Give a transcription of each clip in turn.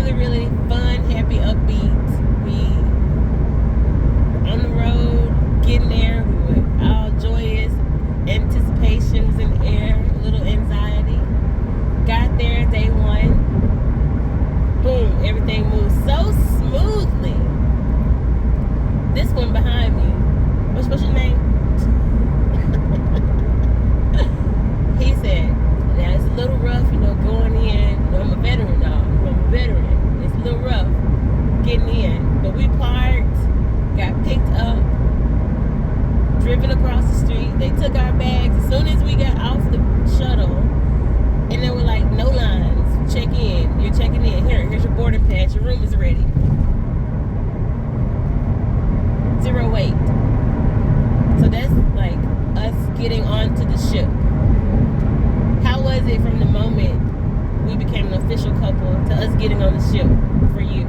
really, really fun, happy, upbeat. We on the road, getting there. We were all joyous. Anticipation was in the air, a little anxiety. Got there day one. Boom, everything moved so smoothly. This one behind me, what's your name? He said, now it's a little rough, going in. I'm a veteran, dog. I'm a veteran. It's a little rough getting in. But we parked, got picked up, driven across the street. They took our bags as soon as we got off the shuttle. And they were like, no lines. Check in. You're checking in. Here's your boarding pass. Your room is ready. 0 wait. So that's like us getting onto the ship. How was it from the moment we became an official couple to us getting on the ship for you,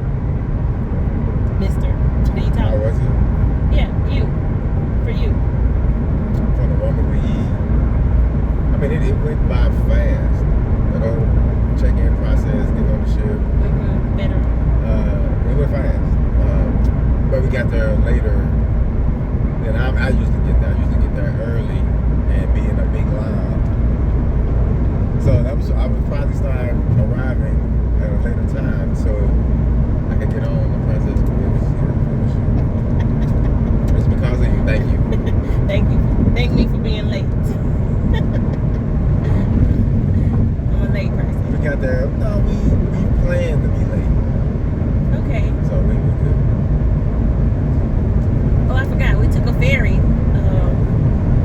Mister? Do you talk? How was it? Yeah, you. For you. From the moment it went by fast. The whole check-in process, getting on the ship. Better. It went fast. But we got there later than I usually get there. I usually get there early and be in a big line. So I would probably start arriving at a later time so I could get on the process. It's because of you. Thank you. Thank you. Thank me for being late. I'm a late person. We got there. No, we planned to be late. Okay. So we were good. Oh, I forgot. We took a ferry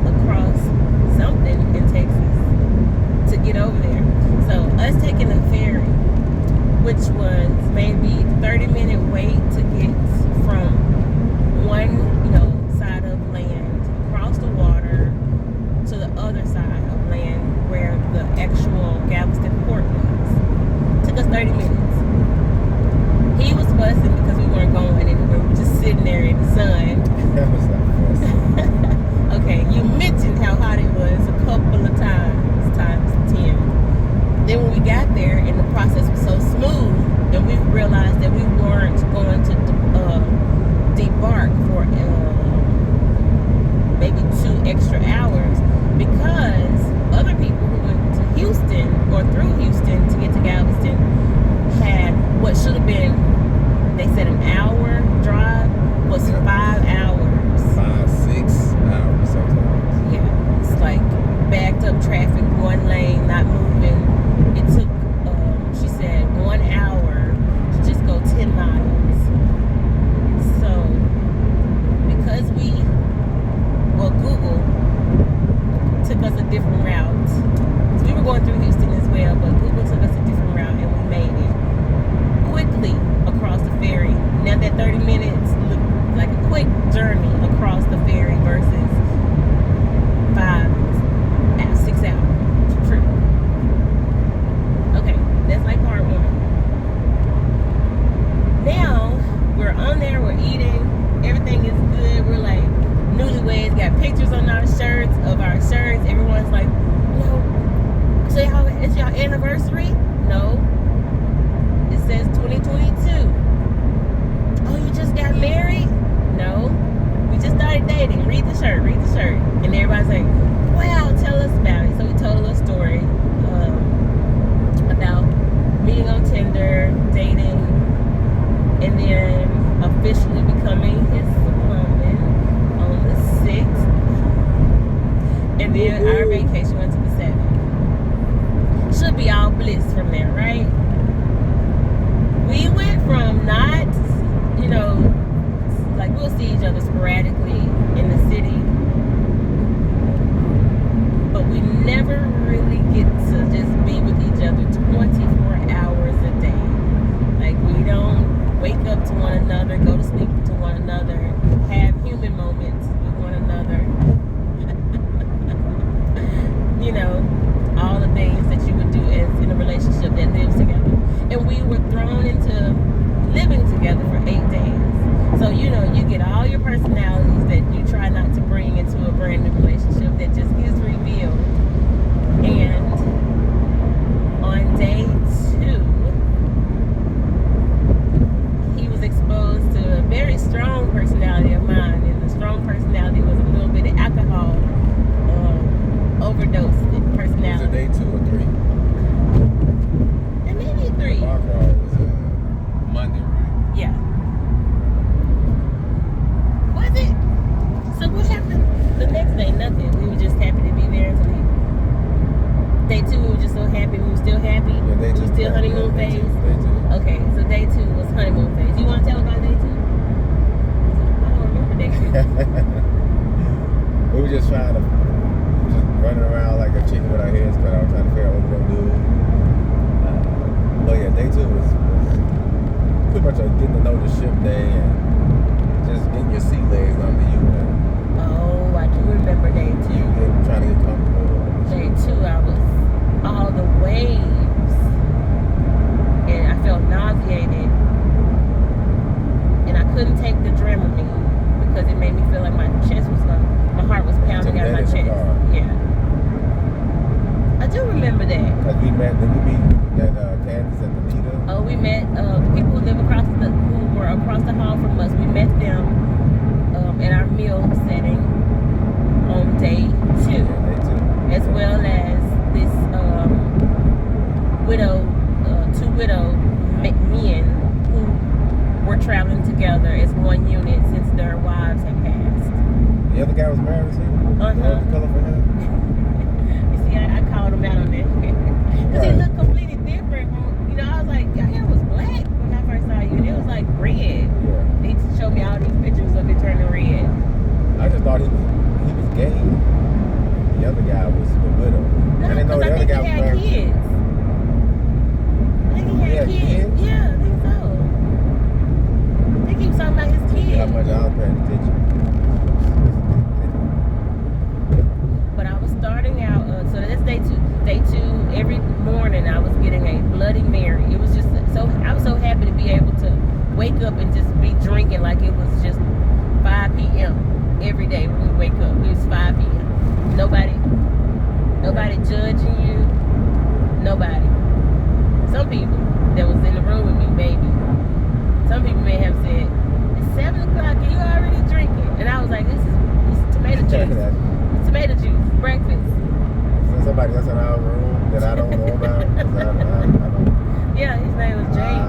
across something in Texas to get over there. So us taking a ferry, which was maybe 30-minute wait to get from one, side of land across the water to the other side of land where the actual Galveston port was. Took us 30 minutes. He was fussing because we weren't going anywhere. We were just sitting there in the sun. That was not fun. Okay, you mentioned how hot it was a couple of times 10. Then when we got there and the process was so smooth, and we realized that we weren't going to debark for maybe 2 extra hours because other people who went to Houston or through Houston to get to Galveston had what should have been, they said, an hour drive was 5 hours. 5, 6 hours sometimes. Yeah, it's like backed up traffic, one lane, not moving. It took, she said, 1 hour to just go 10 miles. So, because Google took us a different route. So we were going through Houston as well, but Google took us a different route and we made it quickly across the ferry. Now that 30 minutes looked like a quick journey across the ferry versus 6 hours trip. Okay, that's like part one. Now we're on there, we're eating, everything is good. We're like newlyweds, got pictures on our shirts of our shirts. Everyone's like, so it's your anniversary? No. It says 2022. Oh, you just got married? No. We just started dating. Read the shirt. And everybody's like, wow, tell us about it. So we told a little story about meeting on Tinder, dating, and then officially becoming his woman on the 6th. And then our vacation went to the 7th. Should be all bliss from there, right? We went from not, like we'll see each other sporadically in the city, but we never really get to just be with each other 24 hours a day. Like we don't wake up to one another, go to sleep to one another, have human moments with one another. All the things that you would do as in a relationship that lives together. And we were thrown into living together for 8 days. So, you get all your personalities that you try not to bring into a brand new relationship that just gets revealed. And on day 2, We were just trying to, just running around like a chicken with our heads cut off, trying to figure out what we're gonna do. But yeah, day 2 was pretty much a getting to know the ship day and just getting your sea legs under you and Oh, I do remember day 2. trying to get comfortable. Day 2, I was all the waves, and I felt nauseated, and I couldn't take the Dramamine because it made me feel like my heart was pounding out of my chest. Yeah, I do remember that. Because did we meet that Candace and Anita? Oh, we met the people who who were across the hall from us. We met them at our meal setting on day 2. Yeah, day 2. As well as this two widow men who were traveling together as one unit since their wives had passed. The other guy was married too? Uh-huh. The colorful hair? You see, I called him out on that. Because he looked completely different. I was like, your hair was black when I first saw you. And it was like red. Yeah. He showed me all these pictures of it turning red. I just thought he was gay. The other guy was the widow. No, I didn't know the other guy was married. Kids. I think he had kids. Yeah, I think so. I think he was talking about his kids. How much I was paying attention. But I was starting out, so that's day 2. Day 2, every morning I was getting a Bloody Mary. It was just I was so happy to be able to wake up and just be drinking like it was just 5 p.m. every day when we wake up. It was 5 p.m. Nobody judging you. Nobody. Some people that was in the room with me, maybe. Some people may have said, it's 7 o'clock and you already drinking. And I was like, this is tomato juice. It's tomato juice, breakfast. So somebody else in our room that I don't know about? 'Cause I don't. Yeah, his name was James.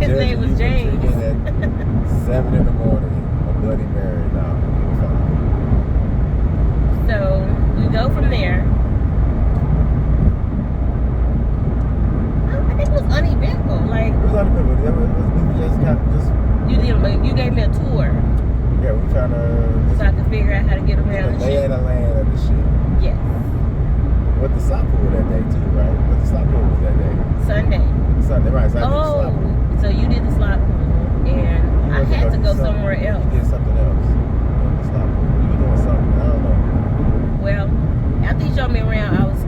His name was James. At 7 in the morning, a Bloody Mary. No, you're fine. So we go from there. I think it was uneventful. Like, It was uneventful. We just you gave me a tour yeah, we trying to so I could figure out how to get around the lay ship. of the land of the ship. Yes. With the slot pool that day too, right? With the slot pool was that day. Sunday. Sunday, right? So I did the slot pool. So you did the slot pool, and I had to go somewhere else. You did something else. The slot pool. You were doing something. I don't know. Well, after you showed me around, I was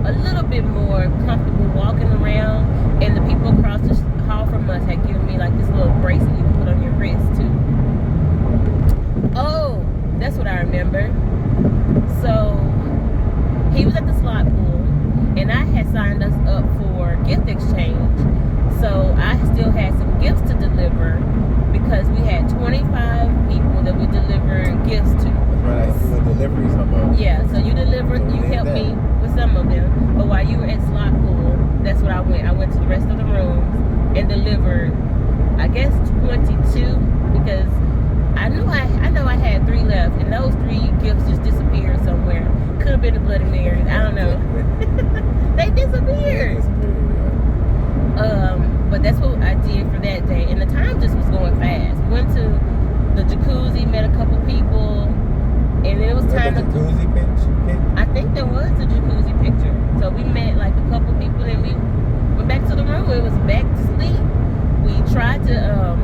a little bit more comfortable walking around, and the people across the hall from us had given me like this little bracelet you can put on your wrist too. Oh, that's what I remember. So he was at the slot pool, and I had signed us up for gift exchange. So I still had some gifts to deliver because we had 25 people that we delivered gifts to. Right, you were deliveries about. Yeah, so you helped me with some of them. But while you were at slot pool, that's what I went. I went to the rest of the rooms and delivered, I guess, 22 because I know I had 3 left, and those 3 gifts just disappeared somewhere. Could have been the Bloody Marys. I don't know. They disappeared. But that's what I did for that day, and the time just was going fast. We went to the jacuzzi, met a couple people, and it was time to. Jacuzzi picture? I think there was a jacuzzi picture. So we met like a couple people, and we went back to the room. It was back to sleep. We tried to.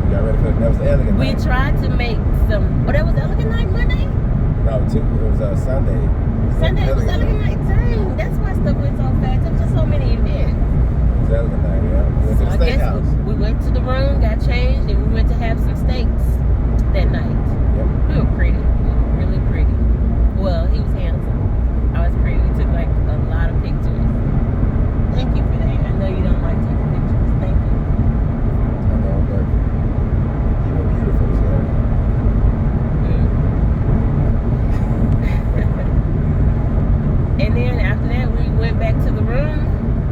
Got ready for that was elegant. We night. tried to make some. Oh, that was elegant night Monday. No, it was Sunday. Sunday was elegant night. Dang, that's why stuff went so fast. There was just so many events. It was elegant night, yeah. We went to the I guess steakhouse. we went to the room, got changed, and we went to have some steaks that night. Yep. We were pretty. We were really pretty. Well, he was handsome. I was pretty. We took like a lot of pictures. Thank you for that. I know you don't like taking pictures. Thank you. I know, but you were beautiful, so. And then after that, we went back to the room.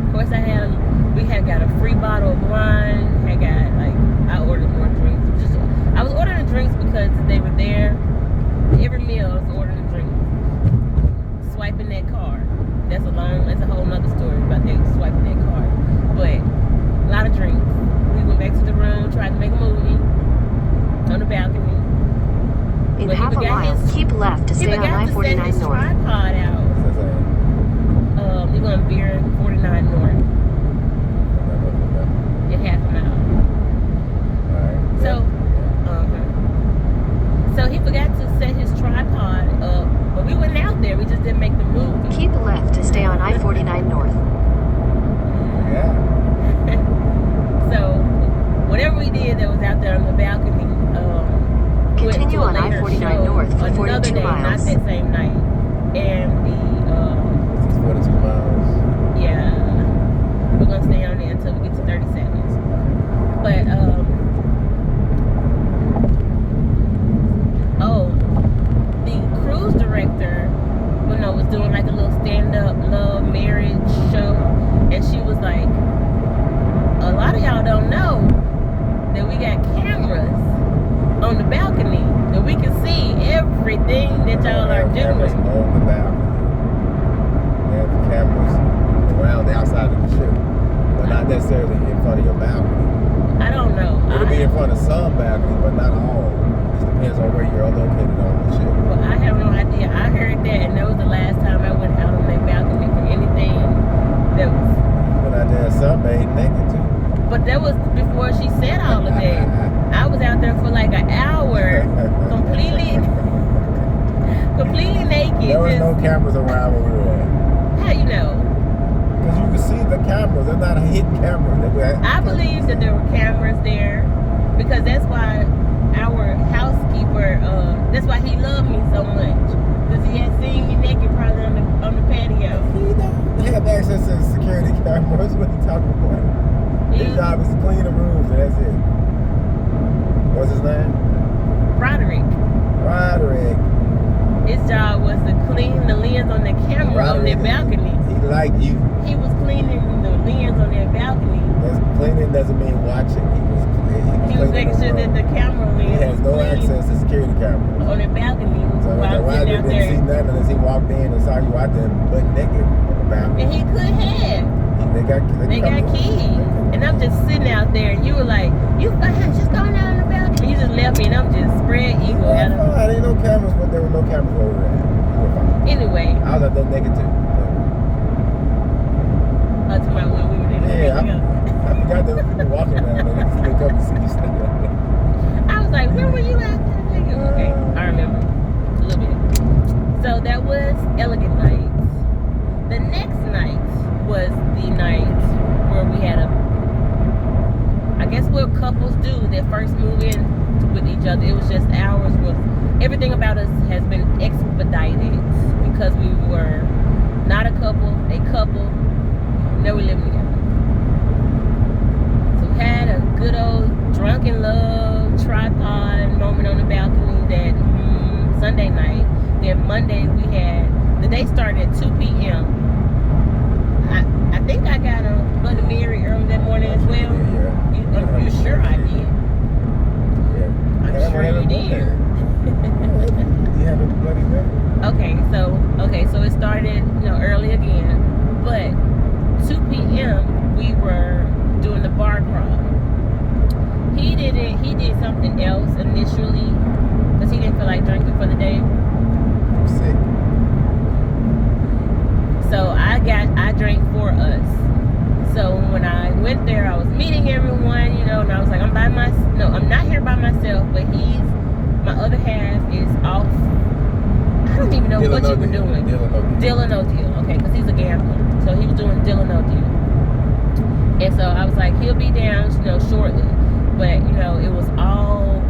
Of course, we had got a free bottle of wine. I ordered more drinks. I was ordering drinks because they were there. Every meal, I was ordering a drink. Swiping that card. That's a whole nother story about that swiping that card. But a lot of drinks. went back to the room, tried to make a movie on the balcony. In But he half a forgot mile, his- keep left to He stay on forgot to set I-49 his North. tripod out. What's that saying? You're gonna veer 49 north. You're half a mile. Alright. So, so he forgot to set his tripod up, but we went out there. We just didn't make the movie. Keep left to stay on I-49 North. Yeah. So, whatever we did that was out there on the balcony, we went Continue to a on later I-49 show North for another 42 day, miles. not that same night. And This is 42 miles. yeah, we're gonna stay on there until we get to 37. But the cruise director, was doing like a little stand-up love marriage show, and she was like, a lot of y'all don't know that we got cameras on the balcony that we can see everything that y'all are Cameras doing. on the balcony. They have cameras around the outside of the ship, but not necessarily in front of your balcony. I don't know. It'll be in front of some balconies, but not all. It just depends on where you're located on the ship. Well, I have no idea. I heard that, and that was the last time I went out on that balcony for anything that was. When I did sunbathe naked too. But that was before she said all of that. I was out there for like an hour, completely naked. There was just, no cameras around where we were at. how you know? Because you can see the cameras. They're not hidden cameras. I believe that there were cameras there because that's why our housekeeper, that's why he loved me so much. Because he had seen me naked probably on the patio. He don't have access to security cameras. What are you talking about? His job is to clean the rooms and that's it. What's his name? Roderick. His job was to clean the lens on the camera on their balcony. He like you. He was cleaning the lens on their balcony. Cleaning doesn't mean watching. He was making sure that the camera lens He has no access to security cameras. on their balcony So while Roger sitting out didn't see there. nothing unless he walked in and saw you out there butt naked on the balcony. And he could have. They got keys. And I'm just sitting out there and you were like, you just going out on the balcony. You just left me and I'm just spread eagle out of. There ain't no cameras, but there were no cameras over there. Anyway. I was out there naked too. To my when we were there. Yeah, I forgot there were people walking around there. They just look up and see you standing out there. I was like, where were you at? Okay, I remember a little bit. So that was Elegant Nights. The next night was the night where we had I guess what couples do, they first move in with each other. It was just ours. Everything about us has been expedited because we were not a couple, now we live together. So we had a good old drunken love tripod moment on the balcony that Sunday night. Then Monday we had, the day started at 2 p.m. I think I got a Bloody Mary early that morning as well. Yeah. You sure I did? Yeah. I'm sure you did. You have a Bloody Mary. Okay, so it started, early again, but 2 p.m. we were doing the bar crawl. He did something else initially because he didn't feel like drinking for the day. I'm sick. So I drank for us. So when I went there, I was meeting everyone, and I was like, I'm not here by myself, but my other half is off. I don't even know what you were doing. Deal or no deal. Okay, because he's a gambler. So he was doing deal or no deal. And so I was like, he'll be down, shortly. But, it was all,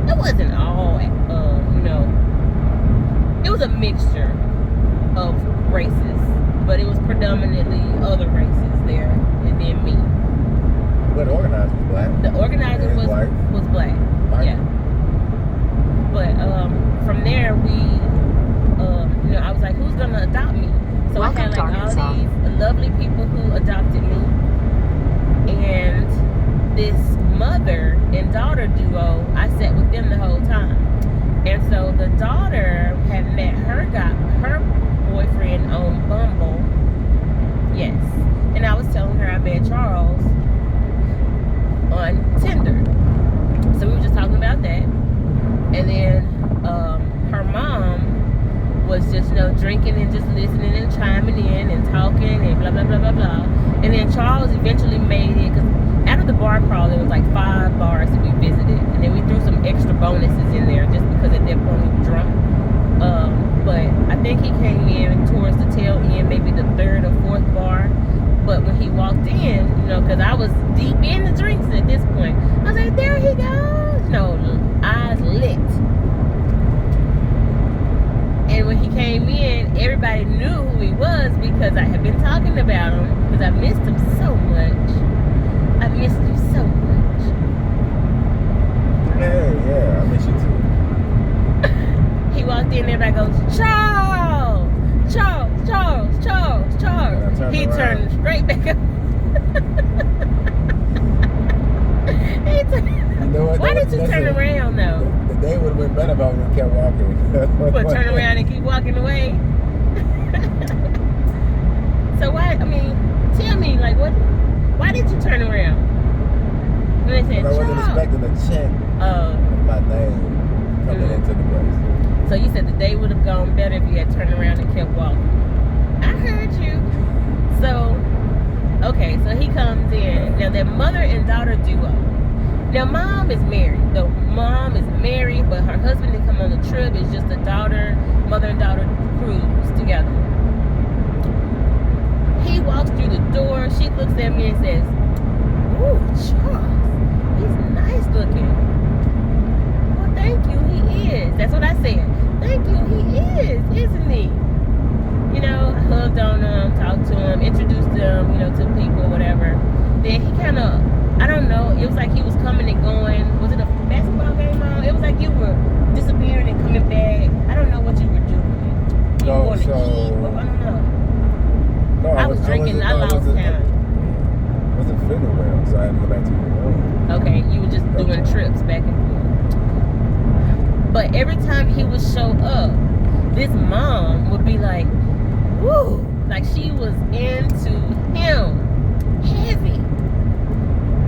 it wasn't all, it was a mixture of races. But it was predominantly other races there, and then me. But the organizer was black. The organizer was black. Yeah. But from there, I was like, who's gonna adopt me? So I had like all these lovely people who adopted me, and this mother and daughter duo. I sat with them the whole time, and so the daughter had met her boyfriend on Bumble. Yes. And I was telling her I met Charles listening and chiming in and talking and blah, blah, blah, blah, blah. And then Charles eventually made it, because out of the bar crawl, there was like 5 bars that we visited. And then we threw some extra bonuses in there just because at that point we were drunk. But I think he came in towards the tail end, maybe the 3rd or 4th bar. But when he walked in, because I was deep in the drinks at this point, I was like, there he goes. Eyes lit. And when he came in, everybody knew who he was because I had been talking about him, because I missed him so much. I missed him so much. Yeah, I miss you too. He walked in, everybody goes, Charles! Charles, Charles, Charles, Charles. He turned straight back up. Why did you turn around though? The day would have been better if I would have kept walking. But turn around and keep walking away. So tell me, why did you turn around? And they said, I wasn't expecting a check of my name coming into the place. So you said the day would have gone better if you had turned around and kept walking. I heard you. So, okay, so he comes in. Now, they're mother and daughter duo. Now, mom is married. The mom is married, but her husband didn't come on the trip. It's just a mother and daughter cruise together. He walks through the door. She looks at me and says, "Ooh, Charles, he's nice looking." Well, thank you, he is. That's what I said. Thank you, he is, isn't he? I hugged on him, talked to him, introduced him, to people, whatever. Then he kind of, I don't know, it was like he was coming and going. Was it a basketball game on? It was like you were disappearing and coming back. I don't know what you were doing. You were going to eat, I don't know. No, I was drinking, I lost count. I wasn't feeling well, so I had to go back to the room. Okay, you were just doing trips back and forth. But every time he would show up, this mom would be like, woo, like she was into him heavy.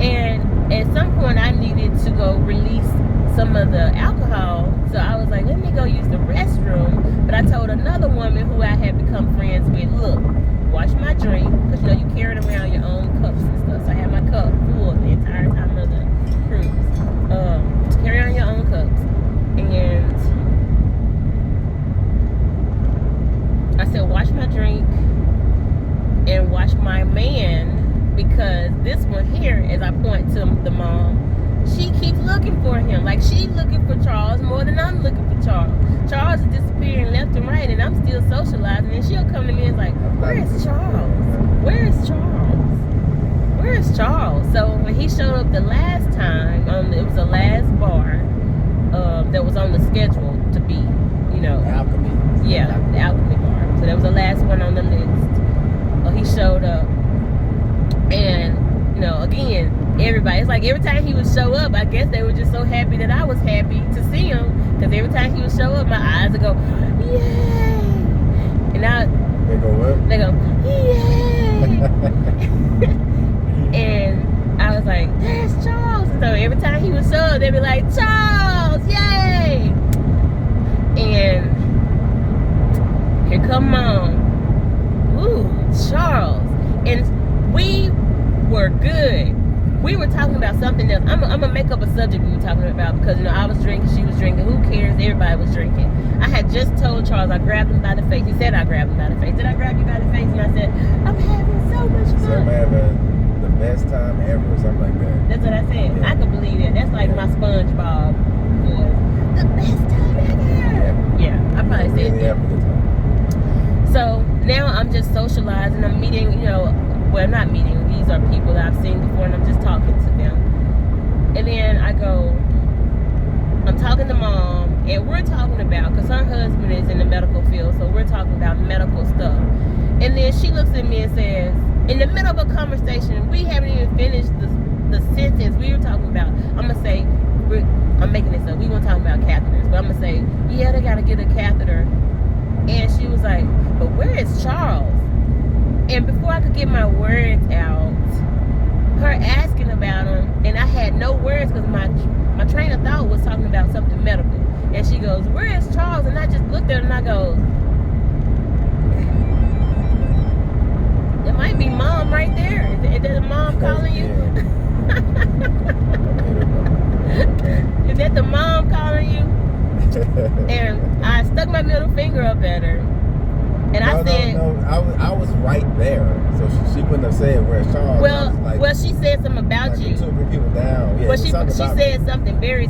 And at some point I needed to go release some of the alcohol, so I was like, let me go use the restroom. But I told another woman who I had become friends with, look, wash my drink, because you carried around your own cups and stuff. So I had my cup full the entire time of the cruise. Carry on your own cups. And I said, wash my drink and wash my man, because this one here, as I point to the mom, she keeps looking for him. Like, she's looking for Charles more than I'm looking for Charles. Charles is disappearing left and right, and I'm still socializing, and she'll come to me and like, where is Charles? Where is Charles? Where is Charles? So when he showed up the last time, it was the last bar that was on the schedule to be, Alchemy. Yeah, the Alchemy bar. So that was the last one on the list. He showed up, and again, everybody, it's like every time he would show up, I guess they were just so happy that I was happy to see him, because every time he would show up, my eyes would go, yay! And They go what? they go, yay! And I was like, there's Charles. So every time he would show up, they'd be like, Charles, yay! And here come mom. Ooh, Charles. And we were good. We were talking about something else. I'm gonna make up a subject we were talking about, because I was drinking, she was drinking. Who cares? Everybody was drinking. I had just told Charles I grabbed him by the face. He said I grabbed him by the face. Did I grab you by the face? And I said, I'm having so much fun. So I'm having the best time ever, or something like that. That's what I said. Yeah. I could believe that. That's like my SpongeBob voice. The best time ever. Yeah, I probably said Really that. having a good time. So now I'm just socializing. I'm meeting, well, not meeting. These are people that I've seen before, and I'm just talking to them. And then I'm talking to mom, and we're talking about, because her husband is in the medical field, so we're talking about medical stuff. And then she looks at me and says, in the middle of a conversation, we haven't even finished the sentence we were talking about. I'm going to say, I'm making this up. We weren't talking about catheters, but I'm going to say, yeah, they got to get a catheter. And she was like, but where is Charles? And before I could get my words out, her asking about him, and I had no words because my train of thought was talking about something medical. And she goes, where is Charles? And I just looked at her and I go, mom calling you? Yeah. Is that the mom calling you? And I stuck my middle finger up at her. And I said, No. I was right there, so she couldn't have said where's Charles. well, she said something about like you. 2 or 3 people down. Yeah, Well, she said something very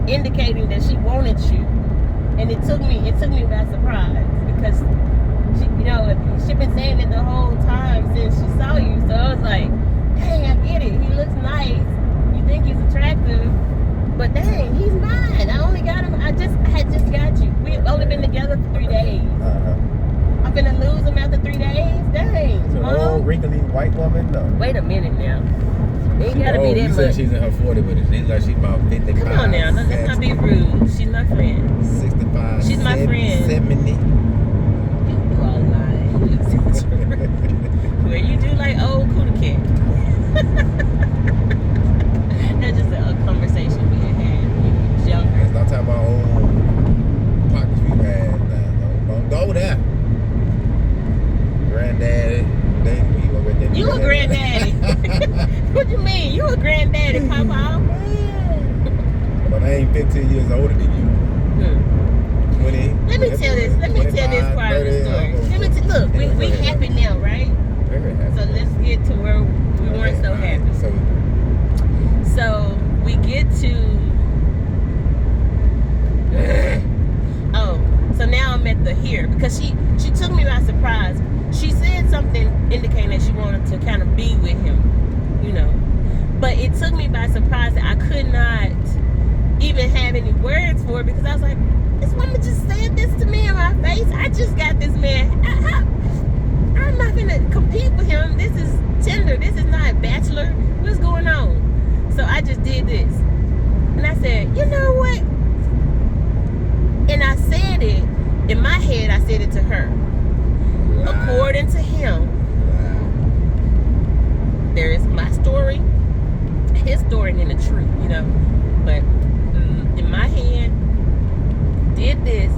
indicating that she wanted you, and it took me by surprise because she been saying it the whole time since she saw you. So I was like, dang, I get it. He looks nice. You think he's attractive, but dang, he's mine. I only got him. I had just got you. We've only been together for 3 days. I'm gonna lose him after 3 days. Dang, So an old wrinkly white woman? No. Wait a minute now. It ain't gotta be that You much. said she's in her 40s, but it seems like she's about 55. Come on now, let's not be rude. She's my friend. 65. She's my friend. 70. You are lying. Where you do like old Kuda cat. That's just a conversation we had when we was younger. Let's not talk about old pockets we've had. Don't go there. Granddaddy. You a granddaddy. What you mean? You a granddaddy, Papa? But I ain't 15 years older than you. 20. Let me tell this part of the story. Look, we happy now, right? Very happy. So let's get to where we weren't so happy. So we get to so now I'm at the here because she took me by surprise. She said something indicating that she wanted to kind of be with him, but it took me by surprise that I could not even have any words for it because I was like, this woman just said this to me in my face. I just got this man. I'm not gonna compete with him. This is Tinder. This is not Bachelor. What's going on? So I just did this. And I said, you know what? And I said it, in my head, I said it to her. Wow. According to him, there is my story, his story, and then the truth, But in my head, did this.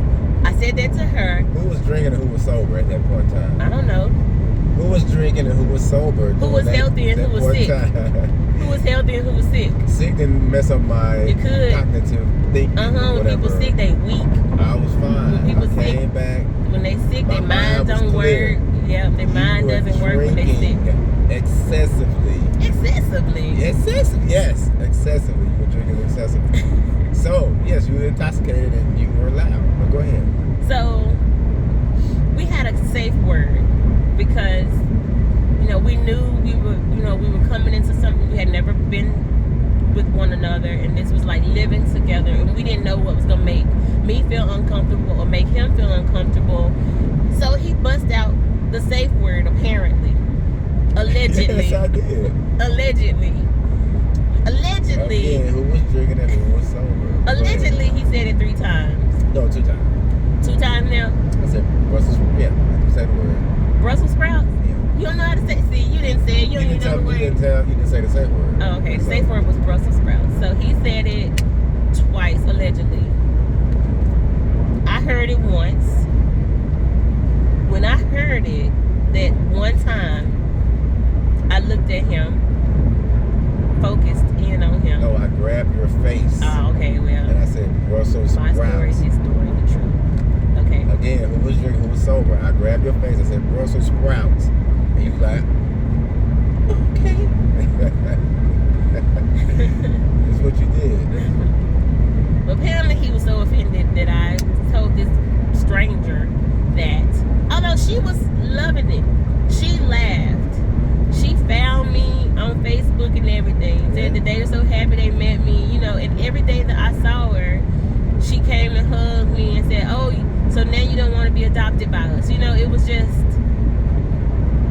I said that to her. Who was drinking and who was sober at that point in time? I don't know. Who was drinking and who was sober? Who was healthy and who was sick? Who was healthy and who was sick? Sick didn't mess up my cognitive thinking. When people sick, they weak. I was fine. When people came sick, back. When they sick, their mind mind don't clear. work. Yeah, their mind doesn't work when they sick. Excessively. Excessively. Yes, excessively. You were drinking excessively. So, yes, you were intoxicated and you were loud. But go ahead. So, we had a safe word because, we knew we were coming into something we had never been with one another, and this was like living together, and we didn't know what was gonna make me feel uncomfortable or make him feel uncomfortable. So he bust out the safe word, apparently. Allegedly. Yes, I did. Allegedly. Again, who was drinking and who was sober? Allegedly, he said it 3 times. No, 2 times. 2 times now? I said Brussels. Yeah, I said the word. Brussels sprouts? Yeah. You don't know how to say. See, you didn't say it. You don't even know the word. You didn't say the safe word. Oh, okay. The safe word was Brussels sprouts. So he said it twice, allegedly. I heard it once. When I heard it, that one time, I looked at him, focused in on him. No, I grabbed your face. Oh, okay, well. And I said Brussels sprouts. My story, his story, the truth. Okay. Again, who was drinking, who was sober? I grabbed your face. I said Brussels sprouts. And you was like, okay. That's what you did. But apparently he was so offended that I told this stranger that, although she was loving it, she laughed. She found me on Facebook and everything. Said that they were so happy they met me, and every day that I saw her, she came and hugged me and said, oh, so now you don't want to be adopted by us. It was just,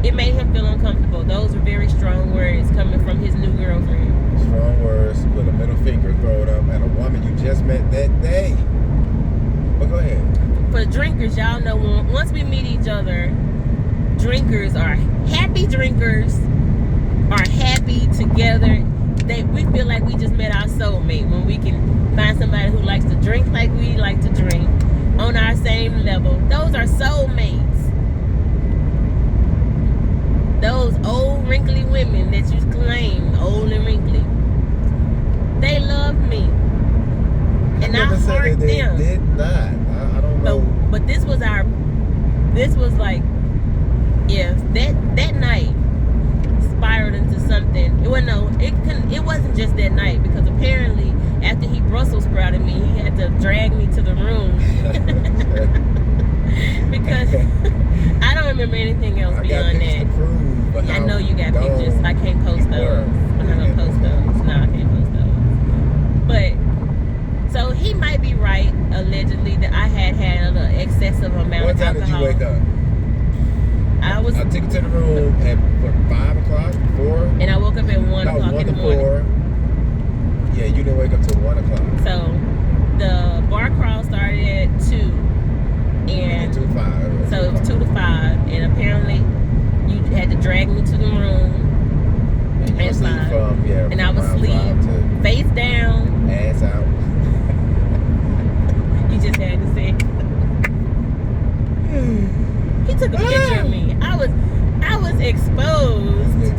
it made him feel uncomfortable. Those were very strong words coming from his new girlfriend. Strong words with a middle finger thrown up at a woman you just met that day. But go ahead. For drinkers, y'all know, once we meet each other, drinkers are happy together. We feel like we just met our soulmate when we can find somebody who likes to drink like we like to drink on our same level. Those are soulmates. Those old wrinkly women with they them. did not. I don't know. But this was like, if that night spiraled into something. It wasn't just that night, because apparently after he Brussels sprouted me, he had to drag me to the room because I don't remember anything else beyond that. I know you got pictures. I can't post those. I'm not gonna post those. No, I can't post those. But so he might be right, allegedly, that I had a little excessive amount What of time alcohol. did you wake up? I took you to the room at 5 o'clock, 4? And I woke up at 1 o'clock in the morning. 4. Yeah, you didn't wake up till 1 o'clock. So the bar crawl started at 2. And 2 to 5. so it was 2 to 5. And apparently you had to drag me to the room And you at 5. And I was asleep, face down. Ass out. You just had to say. He took a picture of me. I was exposed,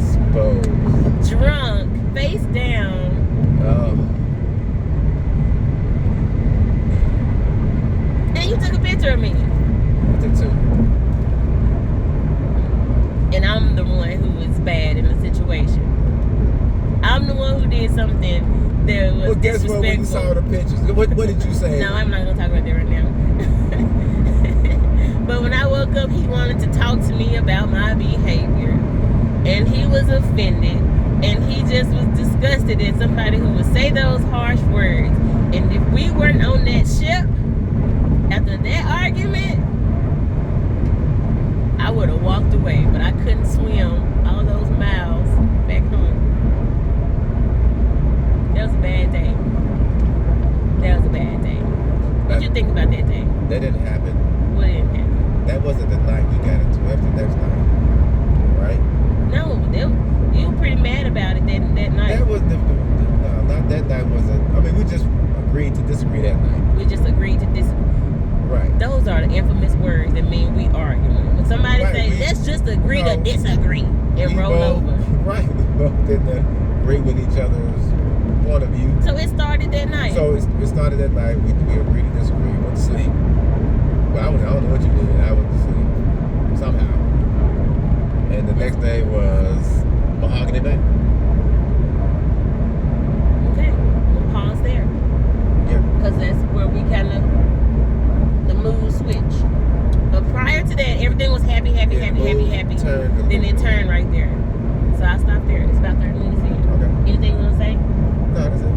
drunk, face down. And you took a picture of me. I took 2. And I'm the one who was bad in the situation. I'm the one who did something that was Well, guess disrespectful. what? When you saw the pictures, what did you say? No, I'm not gonna talk about that right now. But when I woke up, he wanted to talk to me about my behavior, and he was offended, and he just was disgusted at somebody who would say those harsh words. And if we weren't on that ship after that argument, I would have walked away, but I couldn't swim all those miles back home. That was a bad day. That was a bad day. What you think about that day? That didn't happen. What didn't happen? That wasn't the night you got into. That was the next night, right? No, you were pretty mad about it that night. That was no, not that night. Wasn't. I mean, we just agreed to disagree that night. We just agreed to disagree. Right. Those are the infamous words that mean we arguing. When somebody say, let's just agree to disagree and roll over. Right. We both didn't agree with each other's point of view. So it started that night. So it started that night. We agreed to disagree. We went to sleep. Well, I don't know what you did. I went to sleep somehow. And the next day was Mahogany Day. Okay, we'll pause there. Yeah. Because that's where we kind of, the mood switch. But prior to that, everything was happy. Then it turned right there. So I stopped there. It's about 30 minutes in. Okay. Anything you want to say? No, that's it.